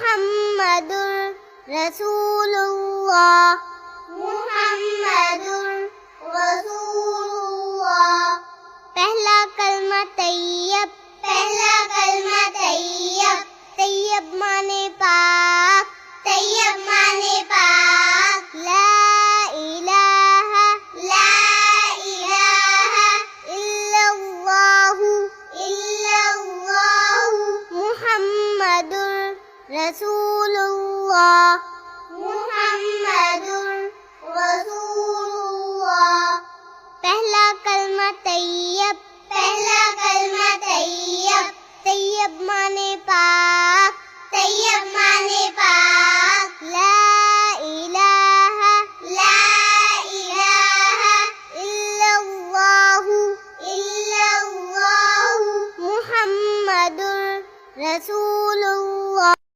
محمد رسول اللہ، محمد رسول اللہ۔ پہلا کلمہ طیب، پہلا کلمہ طیب، طیب مانے پاک، طیب مانے پاک۔ لا الہ، لا الہ الا اللہ، الا اللہ۔ محمد رسول اللہ، محمد رسول اللہ۔ پہلا کلمہ طیب، پہلا کلمہ طیب، طیب مانے پاک،